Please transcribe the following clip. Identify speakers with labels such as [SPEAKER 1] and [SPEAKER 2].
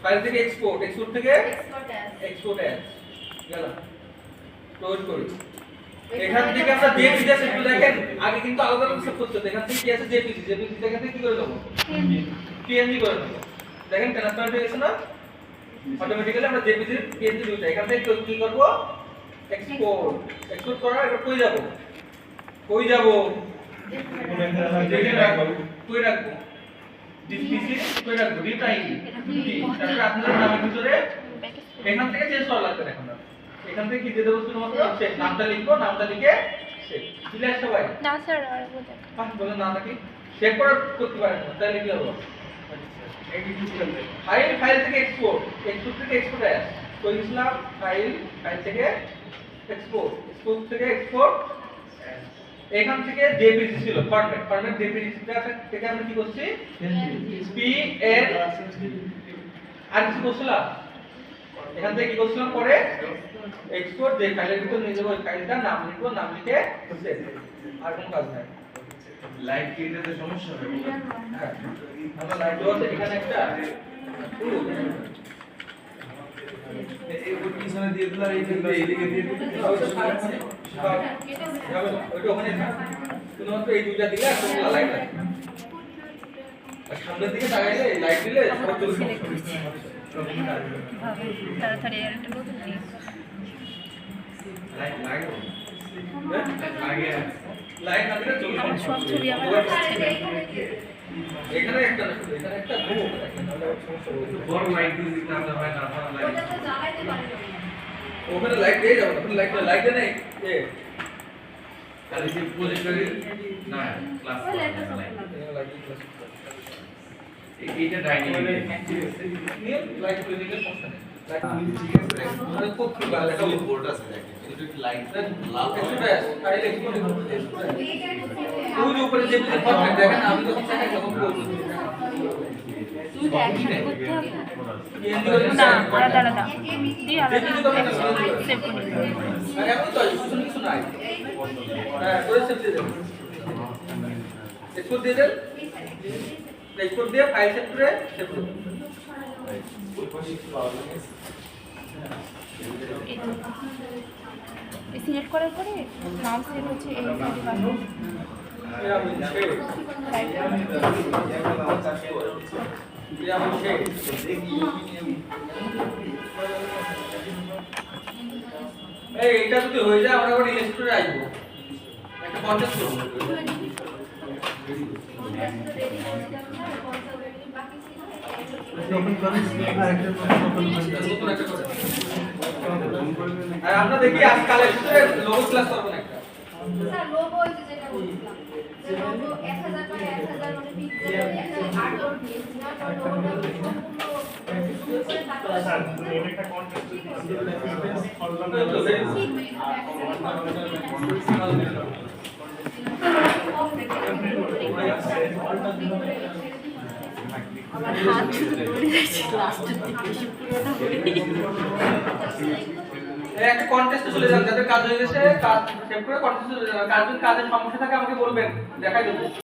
[SPEAKER 1] File থেকে export থেকে export as গেল ক্লোজ করি। এখান থেকে আমরা জেপিজি একটু দেখেন, আগে কিন্তু আলাদা আলাদা সেভ করতে হতো। এখান থেকে কি আছে জেপিজি থেকে কি করে দেবো, পিএনজি করে দেবো। দেখেন ট্রান্সফার হয়ে গেছে না, অটোমেটিক্যালি আমরা জেপিজি পিএনজি দুইটা এখান থেকে কি করব, এক্সপোর্ট করার এটা কই যাব কই রাখবো ডিসপিসি কই রাখবো ডিটাই তারপর আপনাদের নামের ভিতরে এখান থেকে চেঞ্জ করা লাগবে। এখন এখান থেকে কি দিয়ে দেবো, শুধুমাত্র সেভ নামটা লিখবো, নামটা লিখে সেভ ক্লিয়ার সবাই? না স্যার আর বলেন না নাকি সেভ করতে পারেন না, তাহলে কি হবে ফাইল থেকে এক্সপোর্ট থেকে এক্সপোর্ট অ্যাজ কই দিলাম, ফাইল থেকে এক্সপোর্ট থেকে এক্সপোর্ট এখান থেকে জেপিজি ছিল ফরম্যাট জেপিজি থেকে আমরা কি করছি পিএন আর কিছু করছিলাম এখান থেকে কি করছিলাম, পরে এক্সপোর্ট যে ফাইলের ভিতর নিয়ে যাবো, ওই ফাইলটার নাম লিখবো, নাম লিখে সেভ, আর কোনো কাজ নাই।
[SPEAKER 2] লাইট কেটে সমস্যা হবে।
[SPEAKER 1] হ্যাঁ আমরা লাইট দেওয়া আছে এখানে একটা
[SPEAKER 2] এই ওই পিছনে দিয়ে দিলা, এইদিকে দিয়ে দিলা,
[SPEAKER 1] ওইটা ওখানে শুধুমাত্র এই দুইটা দিলে একটা লাইট আছে, আর সামনের দিকে তাকাইলে লাইট দিলে সব চলে
[SPEAKER 3] তাড়াতাড়ি আর একটা নতুন দিই।
[SPEAKER 2] লাইট লাগে
[SPEAKER 1] লাইট না দিলে চলে
[SPEAKER 3] আমার সব ছবি আমার আসছে না।
[SPEAKER 1] এখানে একটা না, এখানে একটা ঘুমো তাহলে সমস্যা হবে।
[SPEAKER 2] বড় লাইট দিয়ে দিতে আমরা হয় না, আমরা লাইট
[SPEAKER 1] ওখানে লাইট দিয়ে যাবো, ওখানে লাইট নেই এ
[SPEAKER 2] তাহলে যে প্রজেক্টরে না ক্লাস লাইট এইটা ডাইনিং
[SPEAKER 1] লাইট করে দিলে সমস্যা নেই।
[SPEAKER 2] ঠিক আছে, মানে খুব ভালো একটা বোর্ড আছে দেখেন, এটা কি লাইট লাল
[SPEAKER 1] ফাইল এক্সপোর্ট ওই যে উপরে যে ফরম্যাট দেখেন, আমি যখন চাই তখন করব
[SPEAKER 3] দুটো একসাথে করতে হবে
[SPEAKER 1] পিএনজি করে
[SPEAKER 3] না, আলাদা আলাদা দিয়ে আলাদা সেভ করে দিতে হবে।
[SPEAKER 1] আর এখন তো কিছু নাই, হ্যাঁ করে সেভ দিয়ে দেন, এক্সপোর্ট দিয়ে দেন, এক্সপোর্ট দিয়ে ফাইল সেভ করে সেভ করুন।
[SPEAKER 3] সিলেক্ট করার পরে নাম সেভ হচ্ছে এই সাইডে বানাবো।
[SPEAKER 1] এটা যদি হয়ে যায় আমরা আবার ইলাস্ট্রেটরে আসবো, একটা কনটেস্ট করব। আর আমরা দেখি আজকালের ভিতরে লোগো ক্লাস করব না একটা
[SPEAKER 4] স্যার লোগো ওই যে যেটা বলছিলাম যে লোগো 1000 বাই 1000 মানে পিক্সেল একটা আর্টওয়ার্ক দিয়ে আর লোগো
[SPEAKER 5] একটা কন্টেস্ট
[SPEAKER 3] আমার হাত শুধু পড়ে যাচ্ছে লাস্টের দিকে এসে পুরোটা হয়ে
[SPEAKER 1] একটা কনটেস্টে চলে যান, যাদের কাজ হয়ে গেছে কাজ সেভ করে কনটেস্টে চলে যান। কাজের সমস্যা থাকে আমাকে বলবেন, দেখাই দেবো।